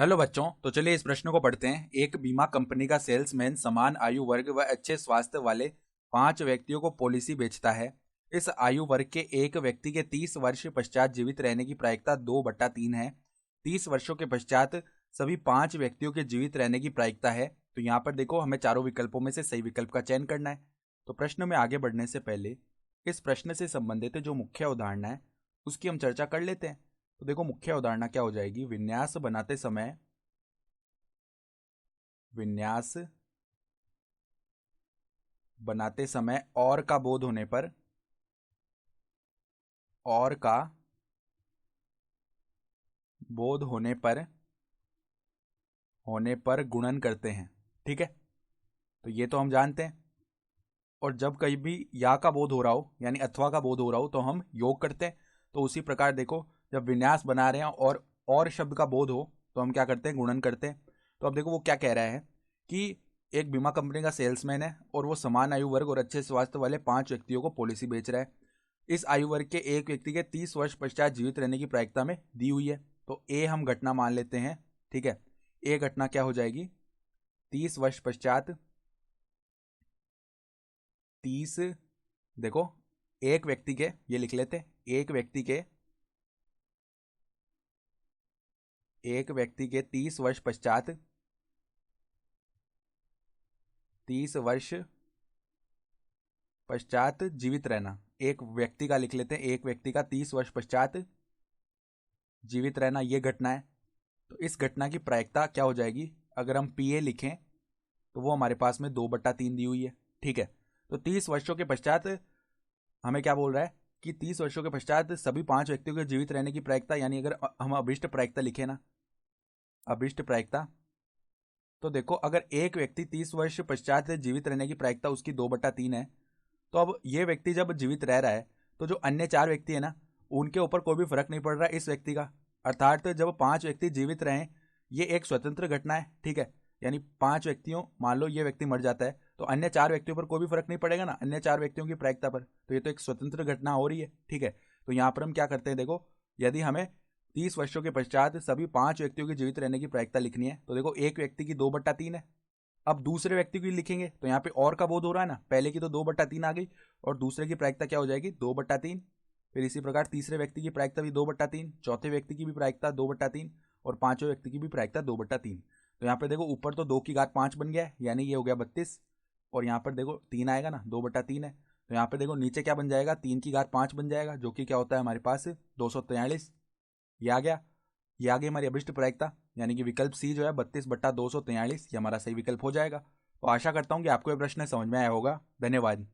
Hello बच्चों, तो चलिए इस प्रश्न को पढ़ते हैं। एक बीमा कंपनी का सेल्समैन समान आयु वर्ग व अच्छे स्वास्थ्य वाले 5 व्यक्तियों को पॉलिसी बेचता है। इस आयु वर्ग के एक व्यक्ति के 30 वर्ष पश्चात जीवित रहने की प्रायिकता 2/3 है। 30 वर्षों के पश्चात सभी 5 व्यक्तियों के जीवित रहने की प्रायिकता है। तो यहाँ पर देखो, हमें चारों विकल्पों में से सही विकल्प का चयन करना है। तो प्रश्न में आगे बढ़ने से पहले इस प्रश्न से संबंधित जो मुख्य उदाहरण है उसकी हम चर्चा कर लेते हैं। तो देखो, मुख्य अवधारणा क्या हो जाएगी। विन्यास बनाते समय और का बोध होने पर गुणन करते हैं। ठीक है, तो ये तो हम जानते हैं। और जब कहीं भी या का बोध हो रहा हो यानी अथवा का बोध हो रहा हो तो हम योग करते हैं। तो उसी प्रकार देखो, जब विन्यास बना रहे हैं और शब्द का बोध हो तो हम क्या करते हैं, गुणन करते हैं। तो अब देखो वो क्या कह रहा है कि एक बीमा कंपनी का सेल्समैन है और वो समान आयु वर्ग और अच्छे स्वास्थ्य वाले 5 व्यक्तियों को पॉलिसी बेच रहा है। इस आयु वर्ग के एक व्यक्ति के 30 वर्ष पश्चात जीवित रहने की प्रायिकता में दी हुई है। तो ए हम घटना मान लेते हैं। ठीक है, ए घटना क्या हो जाएगी, 30 वर्ष पश्चात 30, देखो एक व्यक्ति के, ये लिख लेते हैं, एक व्यक्ति के 30 वर्ष पश्चात 30 वर्ष पश्चात जीवित रहना। एक व्यक्ति का लिख लेते हैं, एक व्यक्ति का 30 वर्ष पश्चात जीवित रहना, ये घटना है। तो इस घटना की प्रायिकता क्या हो जाएगी, अगर हम पी ए लिखें तो वो हमारे पास में 2/3 दी हुई है। ठीक है, तो 30 वर्षों के पश्चात हमें क्या बोल रहा है कि 30 वर्षों के पश्चात सभी 5 व्यक्तियों के जीवित रहने की प्रायिकता, यानी अगर हम अभिष्ट प्रायिकता लिखे ना, अभिष्ट प्रायिकता, तो देखो अगर एक व्यक्ति 30 वर्ष पश्चात जीवित रहने की प्रायिकता उसकी 2/3 है, तो अब ये व्यक्ति जब जीवित रह रहा है तो जो अन्य 4 व्यक्ति है ना, उनके ऊपर कोई भी फर्क नहीं पड़ रहा है इस व्यक्ति का। अर्थात जब 5 व्यक्ति जीवित रहें, ये एक स्वतंत्र घटना है। ठीक है, यानी 5 व्यक्तियों, मान लो ये व्यक्ति मर जाता है तो अन्य 4 व्यक्तियों पर कोई भी फर्क नहीं पड़ेगा ना, अन्य 4 व्यक्तियों की प्रायिकता पर। तो ये तो एक स्वतंत्र घटना हो रही है। ठीक है, तो यहाँ पर हम क्या करते हैं, देखो यदि हमें 30 वर्षों के पश्चात सभी 5 व्यक्तियों की जीवित रहने की प्रायिकता लिखनी है तो देखो एक व्यक्ति की 2/3 है। अब दूसरे व्यक्ति की लिखेंगे तो यहाँ पे और का बोध हो रहा है ना, पहले की तो 2/3 आ गई और दूसरे की प्रायिकता क्या हो जाएगी, 2/3। फिर इसी प्रकार तीसरे व्यक्ति की प्रायिकता भी 2/3, चौथे व्यक्ति की भी प्रायिकता 2/3 और पांचवें व्यक्ति की भी प्रायिकता 2/3। तो यहाँ पे देखो ऊपर तो 2 की घात 5 बन गया है, यानी ये हो गया 32, और यहाँ पर देखो 3 आएगा ना, 2/3 है। तो यहाँ पे देखो नीचे क्या बन जाएगा, 3 की घात 5 बन जाएगा, जो कि क्या होता है हमारे पास 243। ये आ गया, ये आ गई हमारी अभिष्ट प्रायिकता, यानी कि विकल्प सी जो है 32/243 ये हमारा सही विकल्प हो जाएगा। तो आशा करता हूँ कि आपको ये प्रश्न समझ में आया होगा। धन्यवाद।